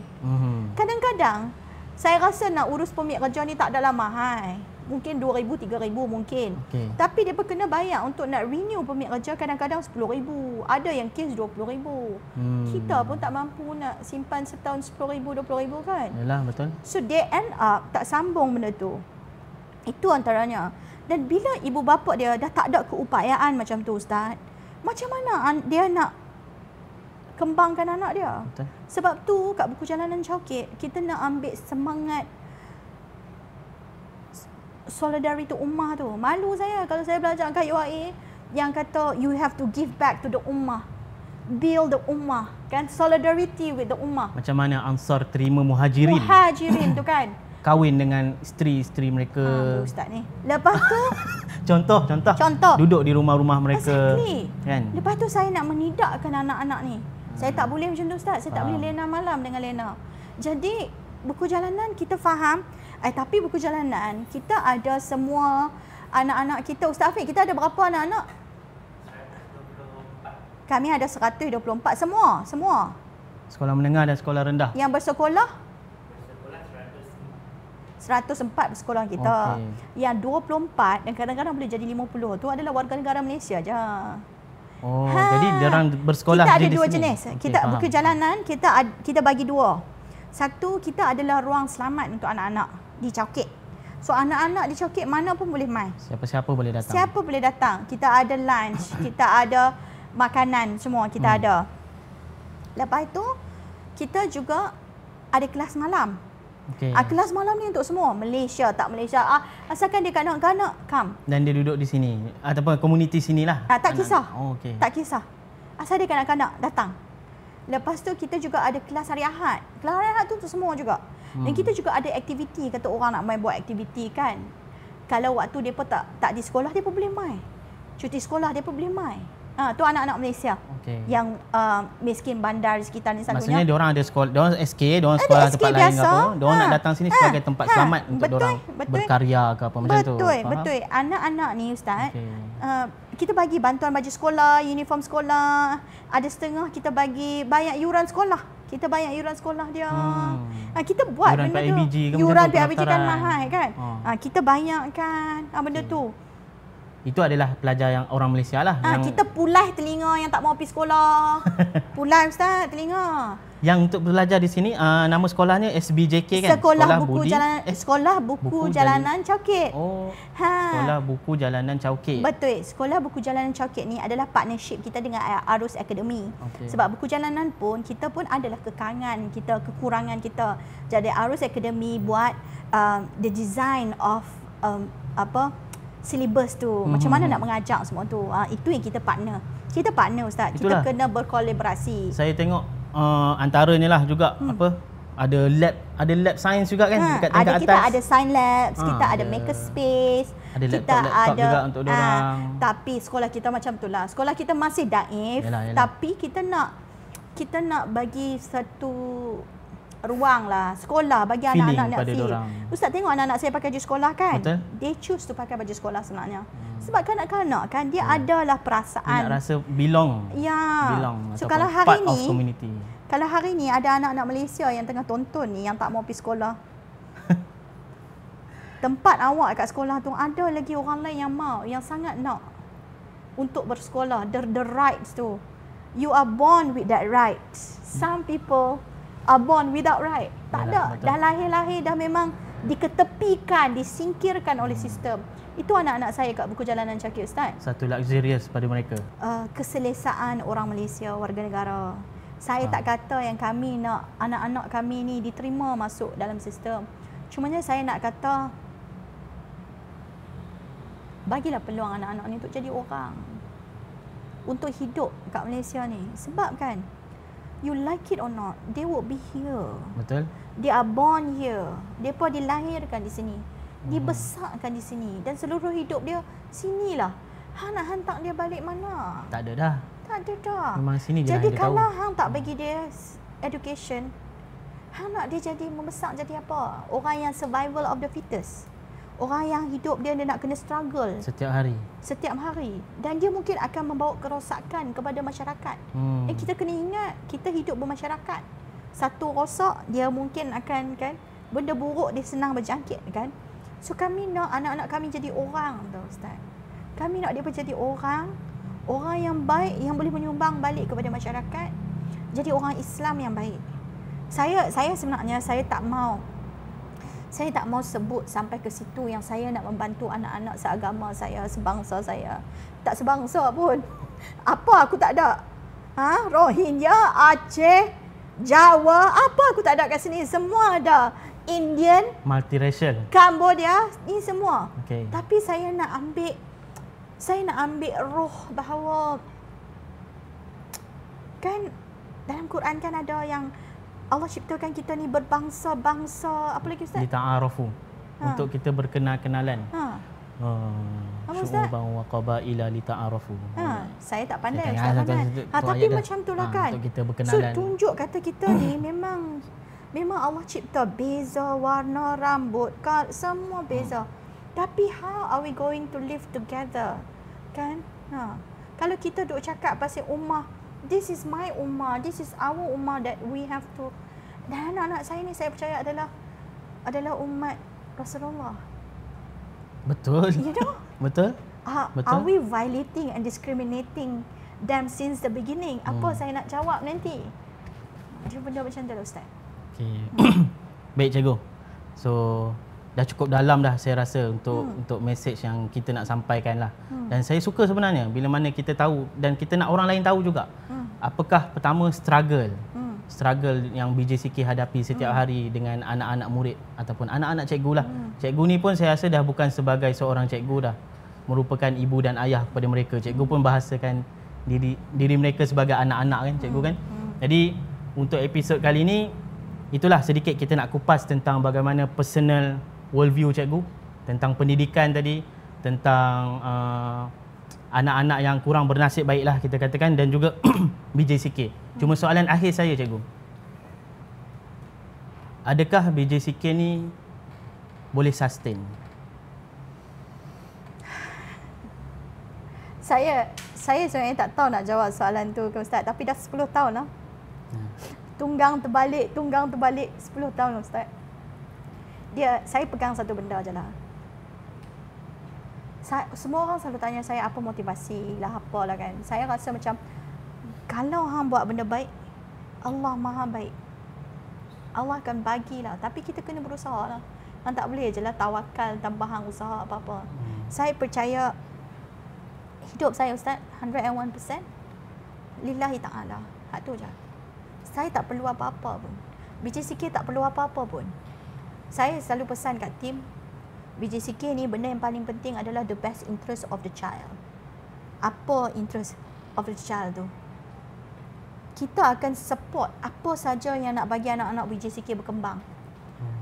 Kadang-kadang saya rasa nak urus permit kerja ni tak adalah mahal. Mungkin RM2,000, RM3,000 mungkin. Tapi depa kena bayar untuk nak renew permit kerja kadang-kadang RM10,000. Ada yang kes RM20,000. Kita pun tak mampu nak simpan setahun RM10,000, RM20,000 kan. Yalah, betul. So they end up tak sambung benda tu. Itu antaranya. Dan bila ibu bapa dia dah tak ada keupayaan macam tu ustaz, macam mana dia nak kembangkan anak dia? Betul. Sebab tu kat Buku Jalanan Cakit kita nak ambil semangat solidarity ummah tu. Malu saya kalau saya belajar kat UAE yang kata you have to give back to the ummah. Build the ummah, kan? Solidarity with the ummah. Macam mana Ansar terima muhajirin. Muhajirin tu kan. Kahwin dengan isteri-isteri mereka. Ustaz ni. Lepas tu Contoh. Duduk di rumah-rumah mereka. Exactly. Kan? Lepas tu saya nak menidakkan anak-anak ni. Saya tak boleh macam tu ustaz. Saya tak boleh lena malam dengan lena. Jadi buku jalanan kita faham. Tapi buku jalanan kita ada semua anak-anak kita. Ustaz Afiq, kita ada berapa anak-anak? 124. Kami ada 124. Semua. Sekolah menengah dan sekolah rendah. Yang bersekolah 104 bersekolah kita. Yang 24 dan kadang-kadang boleh jadi 50 tu adalah warga negara Malaysia je. Jadi diorang bersekolah kita ada di dua sini. jenis. Kita buku jalanan kita bagi dua. Satu, kita adalah ruang selamat untuk anak-anak di Cakit. So anak-anak di Cakit mana pun boleh mai. Siapa-siapa boleh datang. Siapa boleh datang. Kita ada lunch, kita ada makanan semua kita ada. Lepas tu kita juga ada kelas malam. Kelas malam ni untuk semua, Malaysia tak Malaysia, asalkan dia kanak-kanak come. Dan dia duduk di sini ataupun komuniti sinilah. Tak kisah. Tak kisah. Asal dia kanak-kanak datang. Lepas tu kita juga ada kelas hari Ahad. Kelas hari Ahad tu untuk semua juga. Dan kita juga ada aktiviti, kata orang nak main buat aktiviti kan. Kalau waktu depa tak di sekolah, depa boleh main. Cuti sekolah depa boleh main. Tu anak-anak Malaysia yang miskin bandar di sekitar ni selalunya. Maksudnya diorang ada sekolah, diorang SK, diorang sekolah tempat biasa, lain ke apa, diorang nak datang sini sebagai tempat selamat untuk diorang berkarya ke apa macam tu. Betul. Anak-anak ni ustaz, kita bagi bantuan baju sekolah, uniform sekolah, ada setengah kita bagi bayar yuran sekolah. Kita bayar yuran sekolah dia. Kita buat yuran benda PIBG tu. Yuran PIBG kan mahal kan. Kita bayarkan benda tu. Itu adalah pelajar yang orang Malaysia lah. Kita pulai telinga yang tak mau pergi sekolah. Pulai ustaz telinga. Yang untuk belajar di sini nama sekolahnya SBJK kan? Sekolah Buku Jalanan Cakit. Sekolah Buku Jalanan Cakit. Betul. Sekolah Buku Jalanan Cakit ni adalah partnership kita dengan Arus Academy. Sebab Buku Jalanan pun kita pun adalah kekangan kita, kekurangan kita. Jadi Arus Academy buat the design of syllabus tu, macam mana nak mengajak semua tu. Itu yang kita partner. Kita partner ustaz. Itulah. Kita kena berkolaborasi. Saya tengok antaranya lah juga ada lab science juga kan dekat tingkat atas. Kita ada science labs, kita ada maker space, ada laptop juga untuk diorang. Tapi sekolah kita macam tu lah. Sekolah kita masih daif, tapi kita nak bagi satu ruang lah sekolah bagi anak-anak nak feel. Ustaz tengok anak-anak saya pakai baju sekolah kan. Betul. They choose to pakai baju sekolah sebenarnya. Sebab kanak-kanak kan dia adalah perasaan. Dia nak rasa belong. Belong. So kalau hari ni ada anak-anak Malaysia yang tengah tonton ni yang tak mau pergi sekolah. tempat awak kat sekolah tu ada lagi orang lain yang mau, yang sangat nak untuk bersekolah, the rights tu. You are born with that rights. Some people are born without right. Tak ada. Dah lahir-lahir dah memang diketepikan, disingkirkan oleh sistem. Itu anak-anak saya kat buku jalanan Syakir, Ustaz. Satu luxurious pada mereka. Keselesaan orang Malaysia, warga negara. Saya tak kata yang kami nak anak-anak kami ni diterima masuk dalam sistem. Cumanya saya nak kata, bagilah peluang anak-anak ni untuk jadi orang, untuk hidup kat Malaysia ni. Sebab kan, you like it or not, they will be here. Betul. They are born here. Mereka dilahirkan di sini, dibesarkan di sini, dan seluruh hidup dia sinilah. Hang nak hantar dia balik mana? Tak ada dah. Tak ada dah. Memang sini je. Jadi dia kalau tahu. hang tak bagi dia education, hang nak dia jadi membesar jadi apa? Orang yang survival of the fittest. Orang yang hidup dia nak kena struggle Setiap hari. setiap hari, dan dia mungkin akan membawa kerosakan kepada masyarakat. Dan kita kena ingat, kita hidup bermasyarakat. Satu rosak, dia mungkin akan, kan, benda buruk dia senang berjangkit, kan. So kami nak anak-anak kami jadi orang tau, Ustaz. Kami nak dia menjadi orang yang baik, yang boleh menyumbang balik kepada masyarakat. Jadi orang Islam yang baik. Saya sebenarnya saya tak mau sebut sampai ke situ yang saya nak membantu anak-anak seagama saya, sebangsa saya. Tak sebangsa pun. Apa aku tak ada? Rohingya, Aceh, Jawa, apa aku tak ada kat sini? Semua ada. Indian, multiracial, Cambodia, ni semua. Okay. Tapi saya nak ambil roh bahawa, kan dalam Quran kan ada yang Allah ciptakan kita ni berbangsa-bangsa, apa lagi Ustaz? Lita'arafu. Untuk kita berkenal-kenalan. Syu'uban wa qabaila lita'arafu. Saya tak pandai Ustaz kan. Tapi macam tu lah kan. Untuk kita berkenalan. So tunjuk kata kita ni memang Allah cipta beza warna rambut, semua beza. Tapi how are we going to live together? Kan? Kalau kita duk cakap pasal ummah, this is my ummah, this is our ummah that we have to. Dan anak-anak saya ni saya percaya adalah umat Rasulullah. Betul. You know? Betul. Betul. Are we violating and discriminating them since the beginning? Apa saya nak jawab nanti? Dia benda macam tu lah, Ustaz. Okay. Baik cikgu. So dah cukup dalam dah saya rasa untuk message yang kita nak sampaikan lah. Dan saya suka sebenarnya bila mana kita tahu dan kita nak orang lain tahu juga. Apakah pertama struggle yang BJCK hadapi setiap hari dengan anak-anak murid ataupun anak-anak cikgu lah. Cikgu ni pun saya rasa dah bukan sebagai seorang cikgu dah, merupakan ibu dan ayah kepada mereka. Cikgu pun bahasakan diri mereka sebagai anak-anak kan cikgu kan. Jadi untuk episod kali ni, itulah sedikit kita nak kupas tentang bagaimana personal worldview cikgu tentang pendidikan tadi, tentang anak-anak yang kurang bernasib baiklah kita katakan, dan juga BJCK. Cuma soalan akhir saya cikgu, adakah BJCK ni boleh sustain? Saya sebenarnya tak tahu nak jawab soalan tu ke Ustaz, tapi dah 10 tahun lah. Tunggang terbalik 10 tahun Ustaz. Saya pegang satu benda je lah. Semua orang selalu tanya saya apa motivasi lah, apalah kan. Saya rasa macam kalau hang buat benda baik, Allah Maha baik. Allah akan bagilah, tapi kita kena berusaha lah. Hang tak boleh je lah tawakal tanpa hang usaha apa-apa. Saya percaya hidup saya Ustaz 101% lillahi ta'ala. Hak tu je. Saya tak perlu apa-apa pun. BJCK tak perlu apa-apa pun. Saya selalu pesan kat tim, BJCK ni benda yang paling penting adalah the best interest of the child. Apa interest of the child tu? Kita akan support apa saja yang nak bagi anak-anak BJCK berkembang.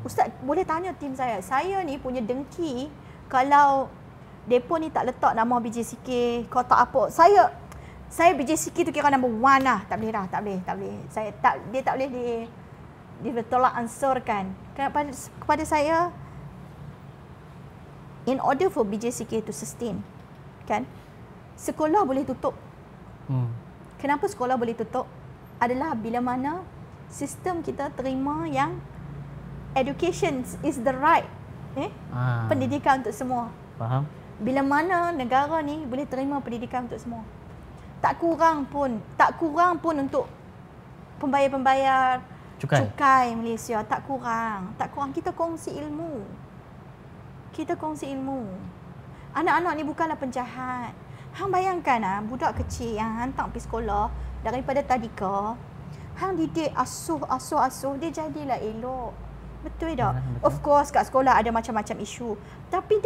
Ustaz boleh tanya tim saya ni punya dengki kalau depa ni tak letak nama BJCK, kau tak apa. Saya BJCK tu kira number 1 lah. Tak boleh dah, tak boleh. Dia tak boleh ditolak ansurkan. Kepada saya, in order for BJCK to sustain, kan, sekolah boleh tutup. Kenapa sekolah boleh tutup? Adalah bila mana sistem kita terima yang education is the right Pendidikan untuk semua. Faham? Bila mana negara ni boleh terima pendidikan untuk semua. Tak kurang pun untuk pembayar-pembayar cukai Malaysia. Tak kurang. Kita kongsi ilmu. Anak-anak ni bukanlah penjahat. Hang bayangkan budak kecil yang hantar pergi sekolah daripada tadika, hang didik asuh, dia jadilah elok. Betul tak? Betul. Of course kat sekolah ada macam-macam isu. Tapi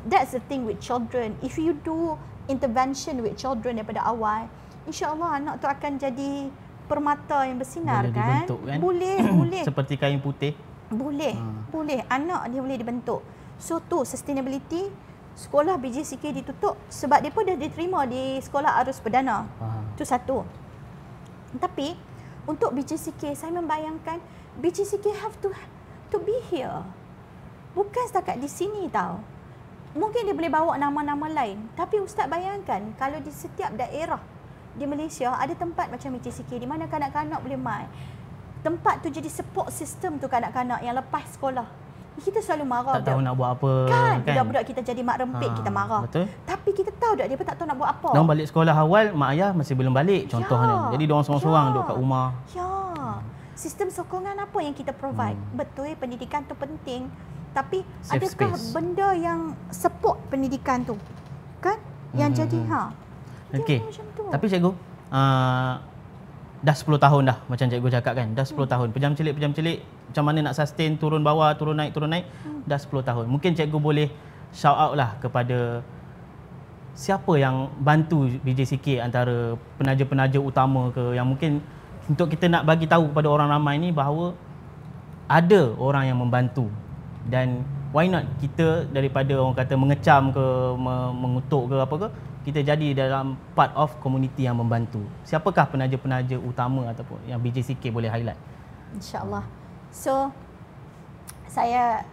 that's the thing with children. If you do intervention with children daripada awal, insya-Allah anak tu akan jadi permata yang bersinar. Boleh kan? Dibentuk, kan? Boleh. Seperti kain putih. Boleh. Anak dia boleh dibentuk. So tu sustainability. Sekolah BJCK ditutup sebab dia pun dah diterima di sekolah arus perdana. Itu satu. Tapi untuk BJCK, saya membayangkan BJCK have to be here. Bukan setakat di sini tau. Mungkin dia boleh bawa nama-nama lain. Tapi Ustaz bayangkan kalau di setiap daerah di Malaysia ada tempat macam BJCK di mana kanak-kanak boleh main. Tempat tu jadi support system tu kanak-kanak yang lepas sekolah. Kita selalu marah. Tak tahu nak buat apa. Kan? Budak-budak kita jadi mak rempit, kita marah. Betul. Tapi kita tahu tak dia pun tak tahu nak buat apa. Diorang balik sekolah awal, mak ayah masih belum balik contohnya. Jadi diorang sorang-sorang duduk kat rumah. Sistem sokongan apa yang kita provide? Betul, pendidikan tu penting. Tapi Safe adakah space. benda yang support pendidikan tu? Kan? Yang jadi Okey. macam tu. Tapi cikgu, dah 10 tahun dah macam cikgu cakap kan. Dah 10 tahun. Pejam celik macam mana nak sustain turun bawah, turun naik. Dah 10 tahun. Mungkin cikgu boleh shout out lah kepada siapa yang bantu BJCK antara penaja-penaja utama ke yang mungkin untuk kita nak bagi tahu kepada orang ramai ni bahawa ada orang yang membantu. Dan why not kita daripada orang kata mengecam ke, mengutuk ke apa ke, kita jadi dalam part of community yang membantu. Siapakah penaja-penaja utama ataupun yang BJCK boleh highlight? InsyaAllah. So, saya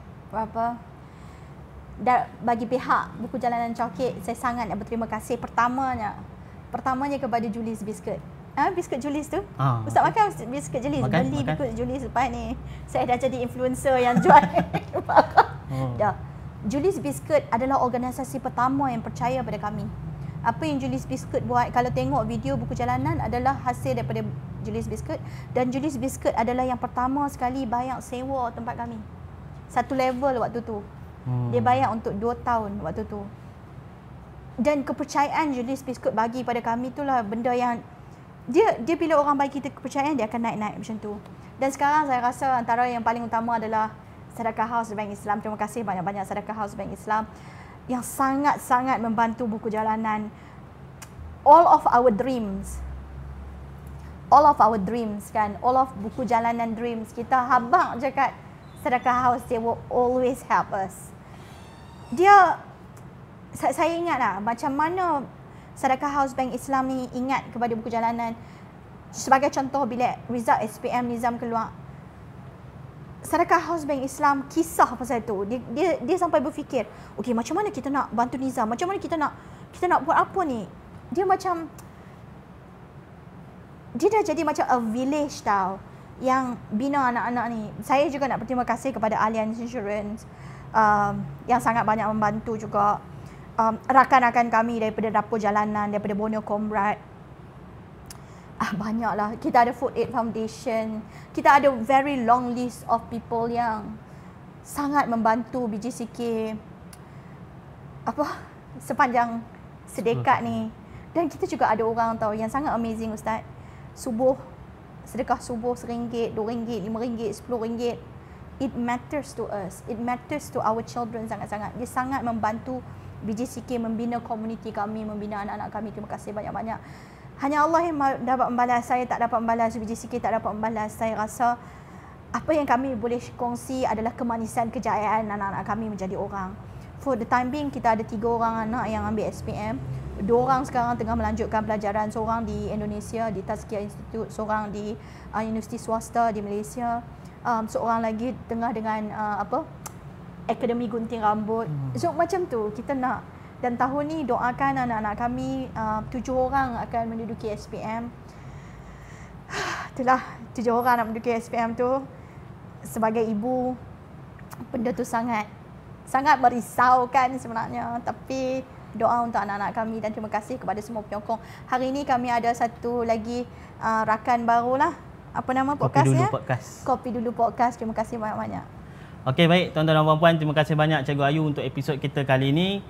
bagi pihak Buku Jalanan Coket, saya sangat nak berterima kasih pertamanya kepada Julius Biscuit. Biskut Julius tu. Ustaz makan biskut Julius. Beli biskut Julius lepas ni. Saya dah jadi influencer yang jual. Dah. Julius Biscuit adalah organisasi pertama yang percaya pada kami. Apa yang Julius Biscuit buat, kalau tengok video Buku Jalanan adalah hasil daripada Julius Biscuit, dan Julius Biscuit adalah yang pertama sekali bayar sewa tempat kami. Satu level waktu tu. Dia bayar untuk 2 tahun waktu tu. Dan kepercayaan Julius Biscuit bagi pada kami itulah benda yang dia bila orang bagi kita kepercayaan, dia akan naik-naik macam tu. Dan sekarang saya rasa antara yang paling utama adalah Sedekah House Bank Islam. Terima kasih banyak-banyak Sedekah House Bank Islam yang sangat-sangat membantu Buku Jalanan. All of our dreams kan, all of Buku Jalanan dreams, kita habaq je kat Sedekah House. They will always help us. Saya ingat lah macam mana Sedekah House Bank Islam ni ingat kepada Buku Jalanan. Sebagai contoh, bila result SPM Nizam keluar, Sedekah House Bank Islam kisah pasal tu. Dia sampai berfikir, okey, macam mana kita nak bantu Nizam? Macam mana kita nak buat apa ni? Dia dah jadi macam a village tau, yang bina anak-anak ni. Saya juga nak berterima kasih kepada Allianz Insurance yang sangat banyak membantu juga. Rakan-rakan kami daripada Dapur Jalanan, daripada Borneo Comrade. Banyaklah. Kita ada Food Aid Foundation. Kita ada very long list of people yang sangat membantu BJCK sepanjang sedekat ni. Dan kita juga ada orang tahu yang sangat amazing, Ustaz. Sedekah subuh RM1, RM2, RM5, RM10. It matters to us. It matters to our children sangat-sangat. Dia sangat membantu BJCK membina komuniti kami, membina anak-anak kami. Terima kasih banyak-banyak. Hanya Allah yang dapat membalas. Saya tak dapat membalas, BJCK tak dapat membalas. Saya rasa apa yang kami boleh kongsi adalah kemanisan kejayaan anak-anak kami menjadi orang. For the time being, kita ada 3 orang anak yang ambil SPM. 2 orang sekarang tengah melanjutkan pelajaran. Seorang di Indonesia, di Tazkiyah Institute. Seorang di universiti swasta di Malaysia. Seorang lagi tengah dengan Akademi Gunting Rambut. So macam tu kita nak. Dan tahun ni doakan anak-anak kami, 7 orang akan menduduki SPM. Itulah 7 orang nak menduduki SPM tu. Sebagai ibu, benda tu sangat sangat merisaukan sebenarnya, tapi doa untuk anak-anak kami dan terima kasih kepada semua penyokong. Hari ini kami ada satu lagi rakan barulah. Apa nama podcastnya? Kopi Dulu Podcast. Kopi Dulu Podcast. Terima kasih banyak-banyak. Okey, baik tuan-tuan dan puan-puan, terima kasih banyak Cikgu Ayu untuk episod kita kali ini.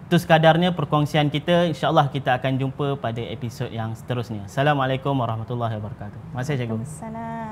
Itu sekadarnya perkongsian kita. InsyaAllah kita akan jumpa pada episod yang seterusnya. Assalamualaikum warahmatullahi wabarakatuh. Terima kasih Cikgu. Waalaikumsalam.